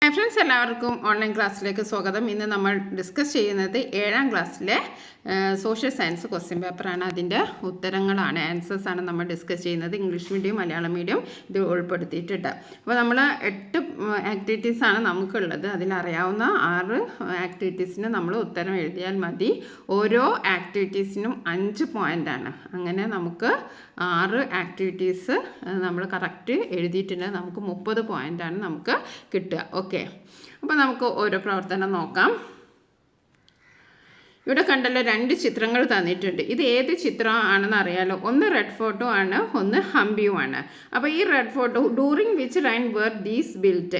Hi friends, എല്ലാവർക്കും online ക്ലാസ്സിലേക്ക് സ്വാഗതം. ഇന്ന് നമ്മൾ ഡിസ്കസ് ചെയ്യുന്നത് 7ാം ക്ലാസ്സിലെ സോഷ്യൽ സയൻസ് ക്വസ്റ്റ്യൻ പേപ്പറാണ്. അതിൻ്റെ ഉത്തരങ്ങളാണ്, ആൻസേഴ്സാണ് നമ്മൾ ഡിസ്കസ് ചെയ്യുന്നത്. ഇംഗ്ലീഷ് മീഡിയം, മലയാളം മീഡിയം ഇത് ഉൾപ്പെടുത്തിയിട്ടുണ്ട്. അപ്പോൾ നമ്മൾ 8 ആക്ടിവിറ്റീസാണ് നമുക്കുള്ളത്. അതിലറിയാവുന്ന 6 ആക്ടിവിറ്റീസിന് നമ്മൾ ഉത്തരം എഴുതിയാൽ മതി. ഓരോ ആക്ടിവിറ്റീസിനും 5 പോയിൻ്റാണ്. അങ്ങനെ നമുക്ക് 6 ആക്ടിവിറ്റീസ് നമ്മൾ കറക്റ്റ് എഴുതിയിട്ടുണ്ട്. നമുക്ക് 30 പോയിൻ്റാണ് നമുക്ക് കിട്ടുക. ഓക്കെ, അപ്പോൾ നമുക്ക് ഓരോ പ്രവർത്തനം നോക്കാം. ഇവിടെ കണ്ടല്ലോ 2 ചിത്രങ്ങൾ തന്നിട്ടുണ്ട്. ഇത് ഏത് ചിത്രമാണെന്ന് അറിയാലോ. ഒന്ന് റെഡ് ഫോർട്ടോ ആണ്, ഒന്ന് ഹംപിയുമാണ്. അപ്പോൾ ഈ റെഡ് ഫോർട്ടോ during which reign were these built,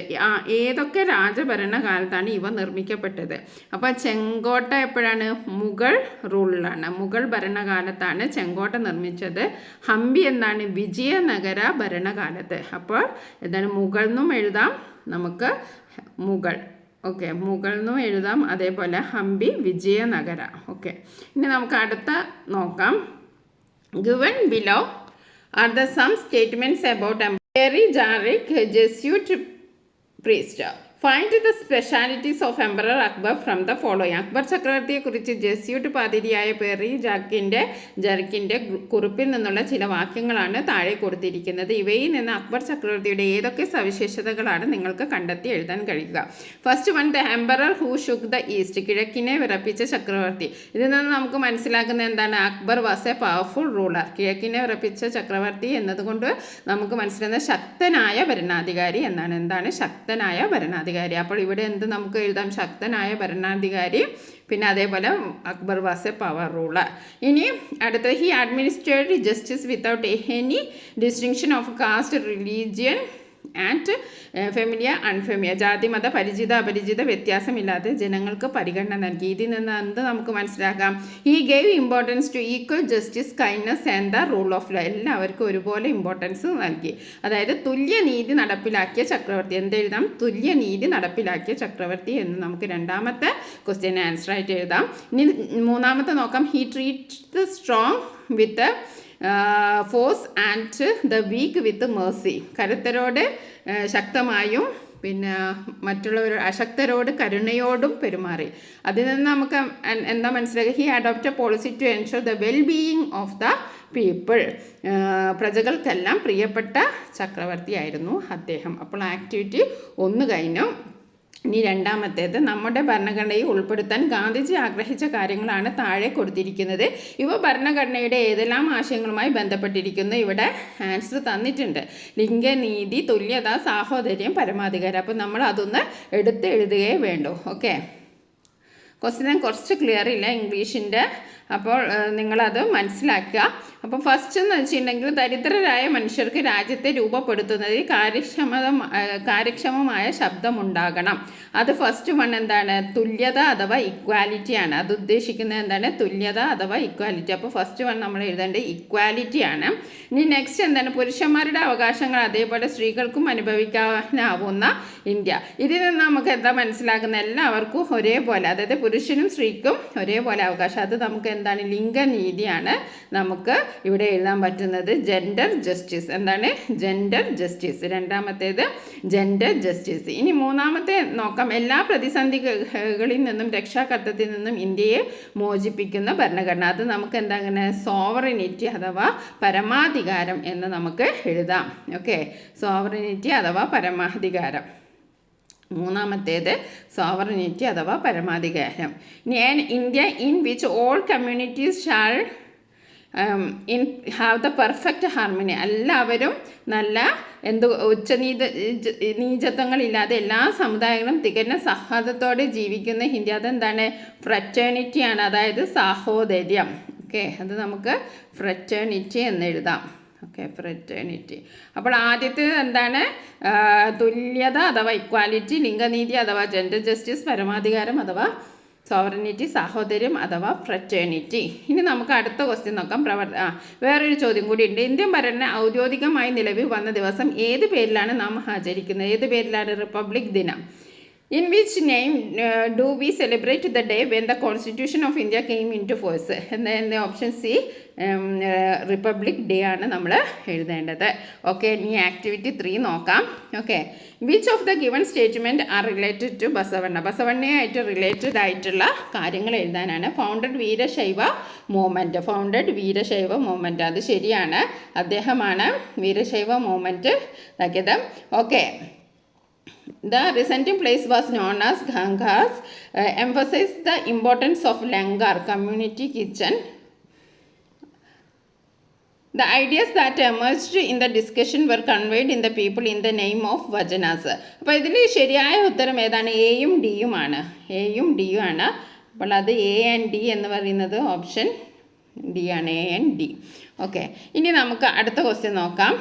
ഏതൊക്കെ രാജഭരണകാലത്താണ് ഇവ നിർമ്മിക്കപ്പെട്ടത്? അപ്പോൾ ചെങ്കോട്ട എപ്പോഴാണ്? മുഗൾ റൂളിലാണ്, മുഗൾ ഭരണകാലത്താണ് ചെങ്കോട്ട നിർമ്മിച്ചത്. ഹംപി എന്താണ്? വിജയനഗര ഭരണകാലത്ത്. അപ്പോൾ എന്താണ്? മുഗൾ എന്നും എഴുതാം നമുക്ക്, മുഗൾ. ഓക്കെ, മുഗൾ എന്നും എഴുതാം. അതേപോലെ ഹംപി വിജയനഗര. ഓക്കെ, ഇനി നമുക്ക് അടുത്ത നോക്കാം. Given below are the some statements about എംപയറി Jarric Jesuit priest. Find the specialities of emperor Akbar from the following. Akbar ചക്രവർത്തിയെക്കുറിച്ച് ജെസ്യൂട്ട് പാതിരിയായ പെറി ജറിക്കിൻ്റെ കുറിപ്പിൽ നിന്നുള്ള ചില വാക്യങ്ങളാണ് താഴെ കൊടുത്തിരിക്കുന്നത്. ഇവയിൽ നിന്ന് അക്ബർ ചക്രവർത്തിയുടെ ഏതൊക്കെ സവിശേഷതകളാണ് നിങ്ങൾക്ക് കണ്ടെത്തി എഴുതാൻ കഴിയുക? First one, the emperor who shook the east, കിഴക്കിനെ വിറപ്പിച്ച ചക്രവർത്തി. ഇതിൽ നിന്ന് നമുക്ക് മനസ്സിലാക്കുന്നത് എന്താണ്? Akbar was a powerful ruler. കിഴക്കിനെ വിറപ്പിച്ച ചക്രവർത്തി എന്നതുകൊണ്ട് നമുക്ക് മനസ്സിലാകുന്ന ശക്തനായ ഭരണാധികാരി എന്നാണ്. എന്താണ്? ശക്തനായ ഭരണാധികാരി. അപ്പോൾ ഇവിടെ എന്ത് നമുക്ക് എഴുതാം? ശക്തനായ ഭരണാധികാരി. പിന്നെ അതേപോലെ Akbar was a power ruler. ഇനി അടുത്തത്, he administered justice without any distinction of caste, religion and familiar unfamiliar, ജാതി മത പരിചിത അപരിചിത വ്യത്യാസമില്ലാതെ ജനങ്ങൾക്ക് പരിഗണന നൽകി. ഇതിൽ നിന്ന് എന്ത് നമുക്ക് മനസ്സിലാക്കാം? He gave importance to equal justice, kindness and the rule of law. എല്ലാവർക്കും ഒരുപോലെ ഇമ്പോർട്ടൻസ് നൽകി. അതായത് തുല്യനീതി നടപ്പിലാക്കിയ ചക്രവർത്തി. എന്തെഴുതാം? തുല്യനീതി നടപ്പിലാക്കിയ ചക്രവർത്തി എന്ന് നമുക്ക് രണ്ടാമത്തെ ക്വസ്റ്റ്യൻ ആൻസർ ആയിട്ട് എഴുതാം. ഇനി മൂന്നാമത്തെ നോക്കാം. He treat the strong with force and the weak with mercy. കരുത്തരോട് ശക്തമായും പിന്നെ മറ്റുള്ളവർ അശക്തരോട് കരുണയോടും പെരുമാറി. അതിൽ നിന്ന് നമുക്ക് എന്താ മനസ്സിലാക്കുക? He adopt a policy to ensure the well being of the people. പ്രജകൾക്കെല്ലാം പ്രിയപ്പെട്ട ചക്രവർത്തിയായിരുന്നു അദ്ദേഹം. അപ്പോൾ ആക്ടിവിറ്റി 1 കഴിഞ്ഞു. ഇനി രണ്ടാമത്തേത്, നമ്മുടെ ഭരണഘടനയിൽ ഉൾപ്പെടുത്താൻ ഗാന്ധിജി ആഗ്രഹിച്ച കാര്യങ്ങളാണ് താഴെ കൊടുത്തിരിക്കുന്നത്. ഇവ ഭരണഘടനയുടെ ഏതെല്ലാം ആശയങ്ങളുമായി ബന്ധപ്പെട്ടിരിക്കുന്നു? ഇവിടെ ആൻസർ തന്നിട്ടുണ്ട്. ലിംഗനീതി, തുല്യത, സാഹോദര്യം, പരമാധികാരം. അപ്പോൾ നമ്മൾ അതൊന്ന് എടുത്ത് എഴുതുകയേ വേണ്ടൂ. ഓക്കെ, ക്വസ്റ്റ്യൻ കുറച്ച് ക്ലിയർ ഇല്ല ഇംഗ്ലീഷിൻ്റെ, അപ്പോൾ നിങ്ങളത് മനസ്സിലാക്കുക. അപ്പോൾ ഫസ്റ്റ് എന്ന് വെച്ചിട്ടുണ്ടെങ്കിൽ, ദരിദ്രരായ മനുഷ്യർക്ക് രാജ്യത്തെ രൂപപ്പെടുത്തുന്നതിൽ കാര്യക്ഷമമായ ശബ്ദമുണ്ടാകണം. അത് ഫസ്റ്റ് വൺ എന്താണ്? തുല്യത അഥവാ ഇക്വാലിറ്റിയാണ്. അത് ഉദ്ദേശിക്കുന്നത് എന്താണ്? തുല്യത അഥവാ ഇക്വാലിറ്റി. അപ്പോൾ ഫസ്റ്റ് വൺ നമ്മൾ എഴുതേണ്ടത് ഇക്വാലിറ്റിയാണ്. ഇനി നെക്സ്റ്റ് എന്താണ്? പുരുഷന്മാരുടെ അവകാശങ്ങൾ അതേപോലെ സ്ത്രീകൾക്കും അനുഭവിക്കാനാവുന്ന ഇന്ത്യ. ഇതിൽ നിന്ന് നമുക്ക് എന്താ മനസ്സിലാക്കുന്നത്? എല്ലാവർക്കും ഒരേപോലെ, അതായത് പുരുഷനും സ്ത്രീക്കും ഒരേപോലെ അവകാശം. അത് നമുക്ക് എന്താണ്? ലിംഗനീതിയാണ് നമുക്ക് ഇവിടെ എഴുതാൻ പറ്റുന്നത്. Gender justice. എന്താണ്? Gender justice. രണ്ടാമത്തേത് ജെൻഡർ ജസ്റ്റിസ്. ഇനി മൂന്നാമത്തെ നോക്കാം. എല്ലാ പ്രതിസന്ധികളിൽ നിന്നും രക്ഷാകർത്തത്തിൽ നിന്നും ഇന്ത്യയെ മോചിപ്പിക്കുന്ന ഭരണഘടന. അത് നമുക്ക് എന്താണ്? സോവറിനിറ്റി അഥവാ പരമാധികാരം എന്ന് നമുക്ക് എഴുതാം. ഓക്കെ, സോവറിനിറ്റി അഥവാ പരമാധികാരം. മൂന്നാമത്തേത് സോവറിനിറ്റി അഥവാ പരമാധികാരം. ഇനി India in which all communities shall have the perfect harmony. എല്ലാവരും നല്ല നീചത്വങ്ങളില്ലാതെ എല്ലാ സമുദായങ്ങളും തികഞ്ഞ സൗഹാർദ്ദത്തോടെ ജീവിക്കുന്ന ഇന്ത്യ. അതെന്താണ്? ഫ്രറ്റേണിറ്റിയാണ്, അതായത് സാഹോദര്യം. ഓക്കെ, അത് നമുക്ക് ഫ്രറ്റേണിറ്റി എന്ന് എഴുതാം. Okay, fraternity. അപ്പോൾ ആദ്യത്തേത് എന്താണ്? തുല്യത അഥവാ ഇക്വാലിറ്റി, ലിംഗനീതി അഥവാ ജെൻഡർ ജസ്റ്റിസ്, പരമാധികാരം അഥവാ സോവറിനിറ്റി, സാഹോദര്യം അഥവാ ഫ്രറ്റേണിറ്റി. ഇനി നമുക്ക് അടുത്ത ക്വസ്റ്റ്യൻ നോക്കാം. വേറൊരു ചോദ്യം കൂടി ഉണ്ട്. ഇന്ത്യൻ ഭരണ ഔദ്യോഗികമായി നിലവിൽ വന്ന ദിവസം ഏത് പേരിലാണ് നാം ആചരിക്കുന്നത്? ഏത് പേരിലാണ്? റിപ്പബ്ലിക് ദിനം. In which name do we celebrate the day when the Constitution of India came into force? And then the option C, republic day ആണ് നമ്മൾ എഴുതേണ്ടത്. ഓക്കെ, ഇനി ആക്ടിവിറ്റി 3 നോക്കാം. Okay, which of the given statement are related to Basavanna? ബസവണ്ണയായിട്ട് related ആയിട്ടുള്ള കാര്യങ്ങൾ എഴുതാനാണ്. Founded Veerashaiva movement, അത് ശരിയാണ്. അദ്ദേഹമാണ് വീരശൈവ മൂവ്മെൻറ്റ് ഇതാക്കിയത്. Okay, the resenting place was known as Gangas, emphasized the importance of Langar community kitchen. The ideas that emerged in the discussion were conveyed in the people in the name of Vajanas. അപ്പോൾ ഇതിൽ ശരിയായ ഉത്തരം ഏതാണ്? എയും ഡിയും ആണ്. അപ്പോൾ അത് എ ആൻഡ് ഡി എന്ന് പറയുന്നത് ഓപ്ഷൻ ഡി ആണ്, എ ആൻഡ് ഡി. ഓക്കെ, ഇനി നമുക്ക് അടുത്ത ക്വസ്റ്റ്യൻ നോക്കാം.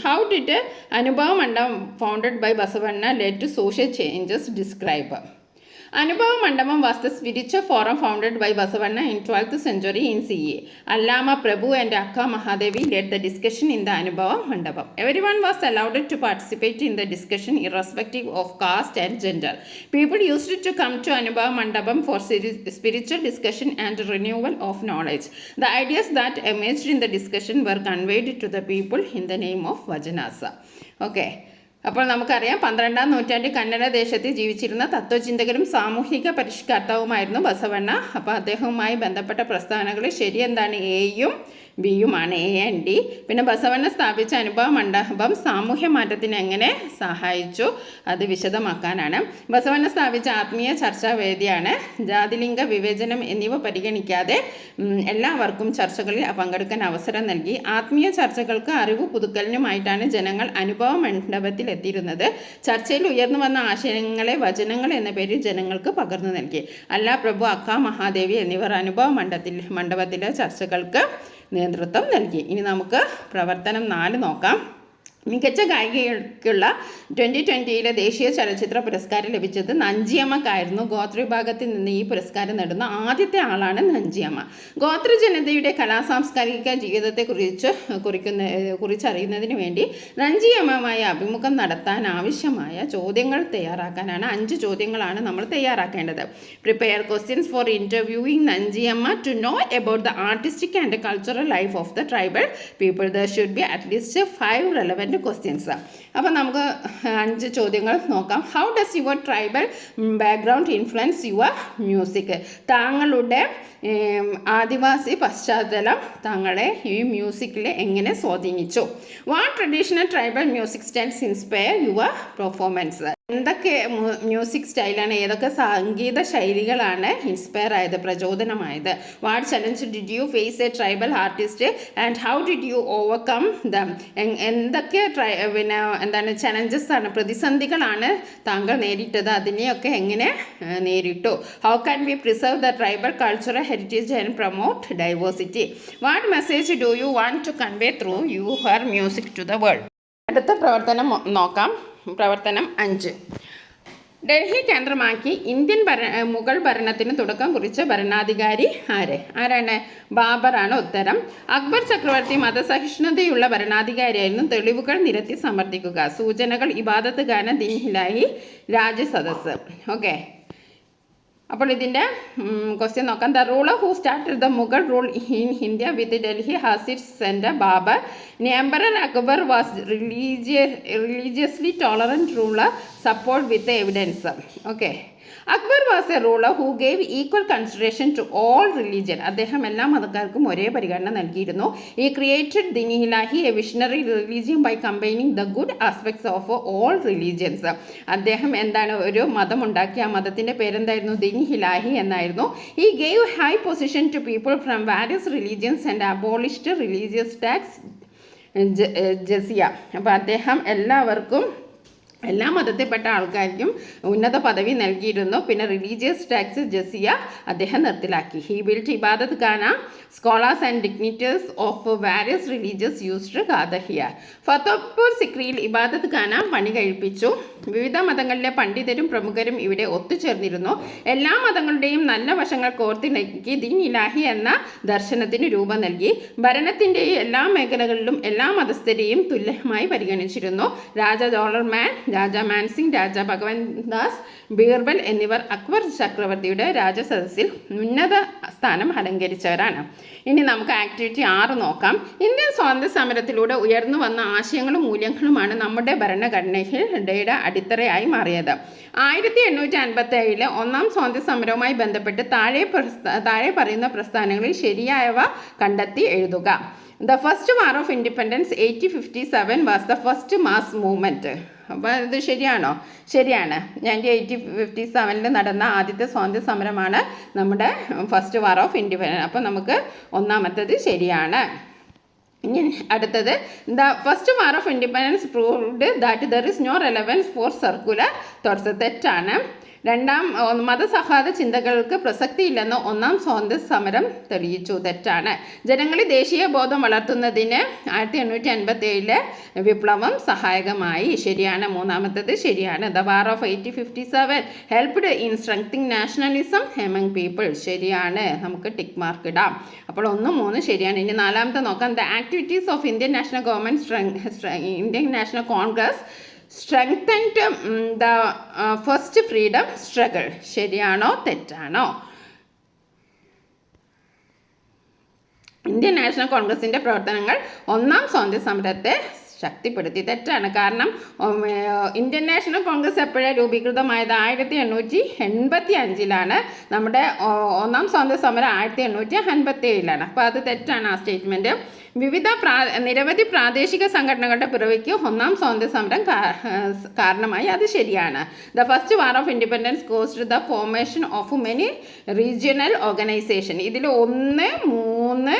How did Anubhava Mandapam founded by Basavanna led to social changes? Describe. Anubhava Mandapam was the spiritual forum founded by Basavanna in 12th century in CE. Allama Prabhu and Akka Mahadevi led the discussion in the Anubhava Mandapam. Everyone was allowed to participate in the discussion irrespective of caste and gender. People used to come to Anubhava Mandapam for spiritual discussion and renewal of knowledge. The ideas that emerged in the discussion were conveyed to the people in the name of Vajanas. Okay. അപ്പോൾ നമുക്കറിയാം 12ാം നൂറ്റാണ്ടിൽ കന്നഡ ദേശത്ത് ജീവിച്ചിരുന്ന തത്വചിന്തകരും സാമൂഹിക പരിഷ്കർത്താവുമായിരുന്നു ബസവണ്ണ. അപ്പോൾ അദ്ദേഹവുമായി ബന്ധപ്പെട്ട പ്രസ്താവനകൾ ശരി എന്താണ്? എയും ബിയുമാണ്, എ ആൻഡ് ഡി. പിന്നെ ബസവണ്ണ സ്ഥാപിച്ച അനുഭവ മണ്ഡപം സാമൂഹ്യ മാറ്റത്തിന് എങ്ങനെ സഹായിച്ചു? അത് വിശദമാക്കാനാണ്. ബസവണ്ണ സ്ഥാപിച്ച ആത്മീയ ചർച്ചാവേദിയാണ്. ജാതിലിംഗ വിവേചനം എന്നിവ പരിഗണിക്കാതെ എല്ലാവർക്കും ചർച്ചകളിൽ പങ്കെടുക്കാൻ അവസരം നൽകി. ആത്മീയ ചർച്ചകൾക്ക് അറിവ് പുതുക്കലിനുമായിട്ടാണ് ജനങ്ങൾ അനുഭവ മണ്ഡപത്തിൽ എത്തിയിരുന്നത്. ചർച്ചയിൽ ഉയർന്നു വന്ന ആശയങ്ങളെ വചനങ്ങൾ എന്ന പേരിൽ ജനങ്ങൾക്ക് പകർന്നു നൽകി. അല്ല പ്രഭു, അക്ക മഹാദേവി എന്നിവർ അനുഭവ മണ്ഡപത്തിലെ ചർച്ചകൾക്ക് നേതൃത്വം നൽകി. ഇനി നമുക്ക് പ്രവർത്തനം 4 നോക്കാം. മികച്ച ഗായികയ്ക്കുള്ള 2020 ദേശീയ ചലച്ചിത്ര പുരസ്കാരം ലഭിച്ചത് നഞ്ചിയമ്മക്കായിരുന്നു. ഗോത്രവിഭാഗത്തിൽ നിന്ന് ഈ പുരസ്കാരം നേടുന്ന ആദ്യത്തെ ആളാണ് നഞ്ചിയമ്മ. ഗോത്ര ജനതയുടെ കലാസാംസ്കാരിക കുറിച്ചറിയുന്നതിന് വേണ്ടി നഞ്ചിയമ്മയുമായി അഭിമുഖം നടത്താൻ ആവശ്യമായ ചോദ്യങ്ങൾ തയ്യാറാക്കാനാണ് 5 ചോദ്യങ്ങളാണ് നമ്മൾ തയ്യാറാക്കേണ്ടത്. Prepare questions for interviewing Nanjiyamma to know about the artistic and cultural life of the tribal people. There should be at least 5 relevant questions. അപ്പോൾ നമുക്ക് 5 ചോദ്യങ്ങൾ നോക്കാം. How does your tribal background influence your music? താങ്കളുടെ ആദിവാസി പശ്ചാത്തലം താങ്കളെ ഈ മ്യൂസിക്കിൽ എങ്ങനെ സ്വാധീനിച്ചു? What traditional tribal music styles inspire your performance? എന്തൊക്കെ മ്യൂസിക് സ്റ്റൈലാണ്, ഏതൊക്കെ സംഗീത ശൈലികളാണ് ഇൻസ്പയർ ആയത്, പ്രചോദനമായത്? What challenge did you face a tribal artist and how did you overcome them? എന്തൊക്കെ ചലഞ്ചസ് ആണ്, പ്രതിസന്ധികളാണ് താങ്കൾ നേരിട്ടത്, അതിനെയൊക്കെ എങ്ങനെ നേരിട്ടു? How can we preserve the tribal cultural heritage and promote diversity? What message do you want to convey through your music to the world? അടുത്ത പ്രവർത്തനം നോക്കാം. പ്രവർത്തനം 5. ഡൽഹി കേന്ദ്രമാക്കി ഇന്ത്യൻ മുഗൾ ഭരണത്തിന് തുടക്കം കുറിച്ച ഭരണാധികാരി ആരാണ്? ബാബറാണ് ഉത്തരം. അക്ബർ ചക്രവർത്തി മതസഹിഷ്ണുതയുള്ള ഭരണാധികാരിയായിരുന്നു. തെളിവുകൾ നിരത്തി സമർത്ഥിക്കുക. സൂചനകൾ ഇബാദത്ത് ഖാന, ദിൻ ഹിലാഹി, രാജസദസ്. ഓക്കെ, അപ്പോൾ ഇതിൻ്റെ ക്വസ്റ്റ്യൻ നോക്കാം. The ruler who started the Mughal rule in India with Delhi has its centre Babur. Emperor Akbar was religiously tolerant ruler support with evidence. Okay, Akbar was a ruler who gave equal consideration to all religion. അദ്ദേഹം എല്ലാ മതക്കാർക്കും ഒരേ പരിഗണന നൽകിയിരുന്നു. He created Din Ilahi a visionary religion by combining the good aspects of all religions. അദ്ദേഹം ഒരു മതം ഉണ്ടാക്കി. ആ മതത്തിൻ്റെ പേരെന്തായിരുന്നു? ദിൻ ഹിലാഹി എന്നായിരുന്നു. He gave high position to people from various religions and abolished religious tax jizya. അപ്പോൾ അദ്ദേഹം എല്ലാ മതത്തിൽപ്പെട്ട ആൾക്കാർക്കും ഉന്നത പദവി നൽകിയിരുന്നു. പിന്നെ റിലീജിയസ് ടാക്സ് ജസിയ അദ്ദേഹം നിർത്തലാക്കി. He built Ibadat Khana. Scholars and dignitaries of various religious used ഖാദ ഹിയർ. ഫത്തേപൂർ സിക്രിയിൽ ഇബാദത്ത് ഖാന പണി കഴിപ്പിച്ചു. വിവിധ മതങ്ങളിലെ പണ്ഡിതരും പ്രമുഖരും ഇവിടെ ഒത്തുചേർന്നിരുന്നു. എല്ലാ മതങ്ങളുടെയും നല്ല വശങ്ങൾ കോർത്തിണക്കി ദീൻ ഇലാഹി എന്ന ദർശനത്തിന് രൂപം നൽകി. ഭരണത്തിൻ്റെ എല്ലാ മേഖലകളിലും എല്ലാ മതസ്ഥരെയും തുല്യമായി പരിഗണിച്ചിരുന്നു. രാജ ഡോളർമാൻ രാജ മാൻസിംഗ് രാജ ഭഗവൻ ദാസ് ബീർബൽ എന്നിവർ അക്ബർ ചക്രവർത്തിയുടെ രാജസദസ്സിൽ ഉന്നത സ്ഥാനം അലങ്കരിച്ചവരാണ്. ഇനി നമുക്ക് ആക്ടിവിറ്റി 6 നോക്കാം. ഇന്ത്യൻ സ്വാതന്ത്ര്യ സമരത്തിലൂടെ ഉയർന്നു വന്ന ആശയങ്ങളും മൂല്യങ്ങളുമാണ് നമ്മുടെ ഭരണഘടനയുടെ അടിത്തറയായി മാറിയത്. 1857 ഒന്നാം സ്വാതന്ത്ര്യ സമരവുമായി ബന്ധപ്പെട്ട് താഴെ പറയുന്ന പ്രസ്ഥാനങ്ങളിൽ ശരിയായവ കണ്ടെത്തി എഴുതുക. The first war of independence 1857 was the first mass movement. അപ്പോൾ ഇത് ശരിയാണോ? ശരിയാണ്. 1857 നടന്ന ആദ്യത്തെ സ്വാതന്ത്ര്യ സമരമാണ് നമ്മുടെ ഫസ്റ്റ് വാർ ഓഫ് ഇൻഡിപെൻഡൻസ്. അപ്പോൾ നമുക്ക് ഒന്നാമത്തേത് ശരിയാണ്. ഇനി അടുത്തത്, the first war of independence proved that there is no relevance for secular thoughts. തെറ്റാണ്. മതസൗഹാർദ്ദ ചിന്തകൾക്ക് പ്രസക്തിയില്ലെന്ന് ഒന്നാം സ്വാതന്ത്ര്യ സമരം തെളിയിച്ചു. തെറ്റാണ്. ജനങ്ങളിൽ ദേശീയ ബോധം വളർത്തുന്നതിന് 1857 വിപ്ലവം സഹായകമായി. ശരിയാണ്. മൂന്നാമത്തേത് ശരിയാണ്. The war of 1857 helped in strengthening nationalism among people. ശരിയാണ്. നമുക്ക് ടിക്ക് മാർക്ക് ഇടാം. അപ്പോൾ 1, 3 ശരിയാണ്. ഇനി നാലാമത്തെ നോക്കാം. The activities of Indian national Indian national Congress strengthened the first freedom struggle. ശരിയാണോ തെറ്റാണോ? ഇന്ത്യൻ നാഷണൽ കോൺഗ്രസിൻ്റെ പ്രവർത്തനങ്ങൾ ഒന്നാം സ്വാതന്ത്ര്യ സമരത്തെ ശക്തിപ്പെടുത്തി. തെറ്റാണ്. കാരണം ഇന്ത്യൻ നാഷണൽ കോൺഗ്രസ് എപ്പോഴാണ് രൂപീകൃതമായത്? 1885 നമ്മുടെ ഒന്നാം സ്വാതന്ത്ര്യ സമരം 1857. അപ്പോൾ അത് തെറ്റാണ് ആ സ്റ്റേറ്റ്മെൻറ്റ്. നിരവധി പ്രാദേശിക സംഘടനകളുടെ പിറവിക്ക് ഒന്നാം സ്വാതന്ത്ര്യ സമരം കാരണമായി. അത് ശരിയാണ്. The first war of independence caused the formation of many regional organisation. ഇതിൽ 1, 3,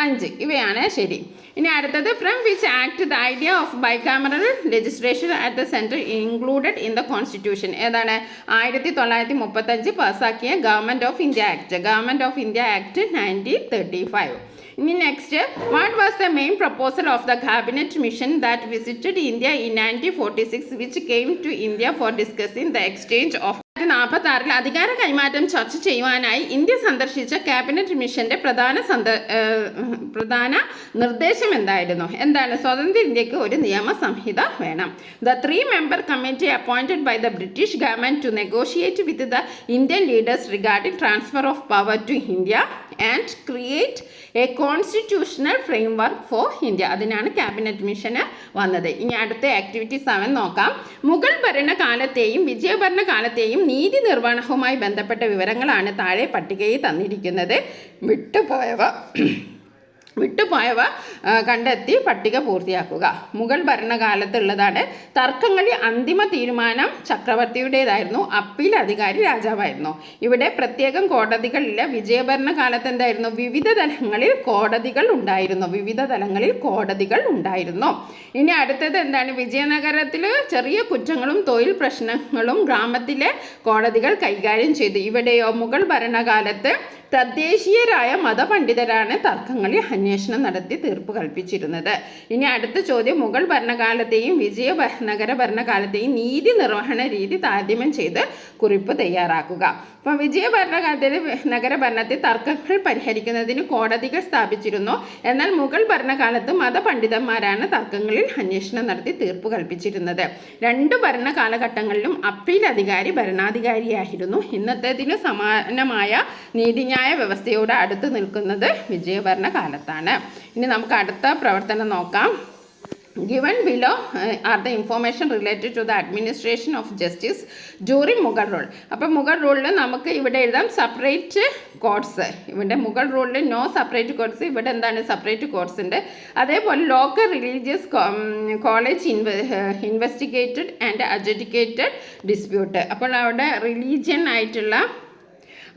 5 ഇവയാണ് ശരി. ഇനി അടുത്തത്, from which act the idea of bicameral legislation at the centre included in the constitution. ഏതാണ്? 1935 പാസ്സാക്കിയ government of India act. Government of India act 1935. ഇനി next, what was the main proposal of the cabinet mission that visited India in 1946 which came to India for discussing the exchange of 1946 അധികാര കൈമാറ്റം ചർച്ച ചെയ്യുവാനായി India സന്ദർശിച്ച cabinet മിഷന്റെ പ്രധാന നിർദ്ദേശം എന്തായിരുന്നു? എന്താണ്? സ്വതന്ത്ര ഇന്ത്യക്ക് ഒരു നിയമ സംഹിത വേണം. The 3-member committee appointed by the British government to negotiate with the Indian leaders regarding transfer of power to India and create a constitutional framework for India. അതിനാണ് ക്യാബിനറ്റ് മിഷന് വന്നത്. ഇനി അടുത്ത ആക്ടിവിറ്റി 7 നോക്കാം. മുഗൾ ഭരണകാലത്തെയും വിജയഭരണകാലത്തെയും നീതി നിർവഹണവുമായി ബന്ധപ്പെട്ട വിവരങ്ങളാണ് താഴെ പട്ടികയിൽ തന്നിരിക്കുന്നത്. വിട്ടുപോയവ കണ്ടെത്തി പട്ടിക പൂർത്തിയാക്കുക. മുഗൾ ഭരണകാലത്തുള്ളതാണ്. തർക്കങ്ങളിൽ അന്തിമ തീരുമാനം ചക്രവർത്തിയുടേതായിരുന്നു. അപ്പീൽ അധികാരി രാജാവായിരുന്നു. ഇവിടെ പ്രത്യേകം കോടതികളില്ല. വിജയഭരണകാലത്ത് എന്തായിരുന്നു? വിവിധ തലങ്ങളിൽ കോടതികൾ ഉണ്ടായിരുന്നു. ഇനി അടുത്തത് എന്താണ്? വിജയനഗരത്തിൽ ചെറിയ കുറ്റങ്ങളും തൊഴിൽ പ്രശ്നങ്ങളും ഗ്രാമത്തിലെ കോടതികൾ കൈകാര്യം ചെയ്തു. ഇവിടെയോ മുഗൾ ഭരണകാലത്ത് തദ്ദേശീയരായ മതപണ്ഡിതരാണ് തർക്കങ്ങളിൽ അന്വേഷണം നടത്തി തീർപ്പ് കൽപ്പിച്ചിരുന്നത്. ഇനി അടുത്ത ചോദ്യം, മുഗൾ ഭരണകാലത്തെയും വിജയനഗര ഭരണകാലത്തെയും നീതി നിർവഹണ രീതി താരതമ്യം ചെയ്ത് കുറിപ്പ് തയ്യാറാക്കുക. അപ്പം വിജയഭരണകാലത്തിൽ നഗരഭരണത്തിൽ തർക്കങ്ങൾ പരിഹരിക്കുന്നതിന് കോടതികൾ സ്ഥാപിച്ചിരുന്നു. എന്നാൽ മുഗൾ ഭരണകാലത്ത് മതപണ്ഡിതന്മാരാണ് തർക്കങ്ങളിൽ അന്വേഷണം നടത്തി തീർപ്പ് കൽപ്പിച്ചിരുന്നത്. 2 ഭരണ കാലഘട്ടങ്ങളിലും അപ്പീൽ അധികാരി ഭരണാധികാരിയായിരുന്നു. ഇന്നത്തേതിന് സമാനമായ നീതിന്യായ വ്യവസ്ഥയോട് അടുത്ത് നിൽക്കുന്നത് വിജയഭരണകാലത്താണ്. ഇനി നമുക്ക് അടുത്ത പ്രവർത്തനം നോക്കാം. Given below are the information related to the administration of justice during Mughal rule. അപ്പോൾ മുഗൾ റൂളിൽ നമുക്ക് ഇവിടെ എഴുതാം സെപ്പറേറ്റ് കോഡ്സ്. ഇവിടെ മുഗൾ റൂളിൽ നോ സെപ്പറേറ്റ് കോഡ്സ്. ഇവിടെ എന്താണ്? സെപ്പറേറ്റ് കോഡ്സ് ഉണ്ട്. അതേപോലെ local religious college investigated and adjudicated dispute. അപ്പോൾ അവിടെ റിലീജിയൻ ആയിട്ടുള്ള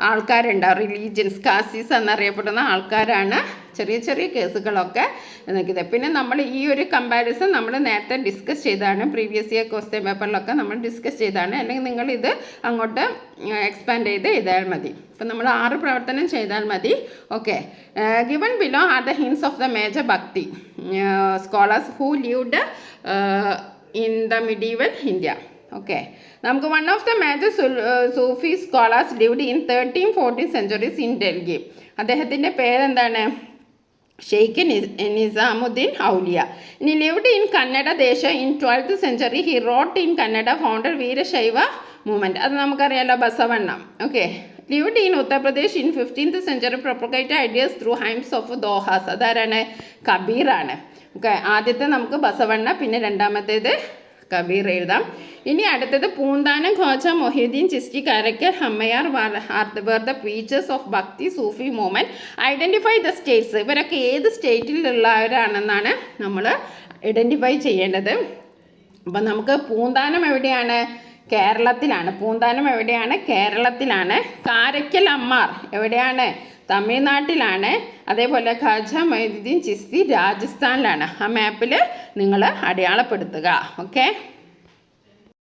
ആൾക്കാരുണ്ടാവും. റിലീജിയൻസ് കാസീസ് എന്നറിയപ്പെടുന്ന ആൾക്കാരാണ് ചെറിയ ചെറിയ കേസുകളൊക്കെ നിൽക്കുന്നത്. പിന്നെ നമ്മൾ ഈ ഒരു കമ്പാരിസൺ നമ്മൾ നേരത്തെ ഡിസ്കസ് ചെയ്താണ്. പ്രീവിയസ് ഇയർ ക്വസ്റ്റ്യൻ പേപ്പറിലൊക്കെ നമ്മൾ ഡിസ്കസ് ചെയ്താണ്. അല്ലെങ്കിൽ നിങ്ങളിത് അങ്ങോട്ട് എക്സ്പാൻഡ് ചെയ്ത് എഴുതാൻ മതി. അപ്പം നമ്മൾ 6 പ്രവർത്തനം ചെയ്താൽ മതി. Okay. Given below are the hints of the major bhakti scholars who lived in the medieval India. Okay. നമുക്ക് one of the major Sufi scholars lived in 13-14 centuries in Delhi. അദ്ദേഹത്തിൻ്റെ പേരെന്താണ്? ഷെയ്ഖ് നിസാമുദ്ദീൻ ഔലിയ. ഇനി ലിവ്ഡ് ഇൻ കന്നഡ ദേശം in 12th century. He wrote in Kannada, founder Veerashaiva movement. അത് നമുക്കറിയാലോ, Basavanna. Okay. Lived in Uttar Pradesh in 15th century. Propagate ideas through hymns of dohas. അതാരാണ്? കബീറാണ്. Okay. ആദ്യത്തെ നമുക്ക് ബസവണ്ണ, പിന്നെ രണ്ടാമത്തേത് കബീർ എഴുതാം. ഇനി അടുത്തത് Poonthanam Khwaja Mohiuddin Chishti Karaikal Ammaiyar were the preachers of Bhakti Sufi movement. Identify the states. ഇവരൊക്കെ ഏത് സ്റ്റേറ്റിലുള്ളവരാണെന്നാണ് നമ്മൾ ഐഡൻറ്റിഫൈ ചെയ്യേണ്ടത്. അപ്പം നമുക്ക് പൂന്താനം എവിടെയാണ്? കേരളത്തിലാണ്. പൂന്താനം എവിടെയാണ്? കേരളത്തിലാണ്. കാരക്കൽ അമ്മാർ എവിടെയാണ്? തമിഴ്നാട്ടിലാണ്. അതേപോലെ ഖാജ മൊഹീദ്ദീൻ ചിസ്തി രാജസ്ഥാനിലാണ്. ആ മാപ്പിൽ നിങ്ങൾ അടയാളപ്പെടുത്തുക. ഓക്കെ.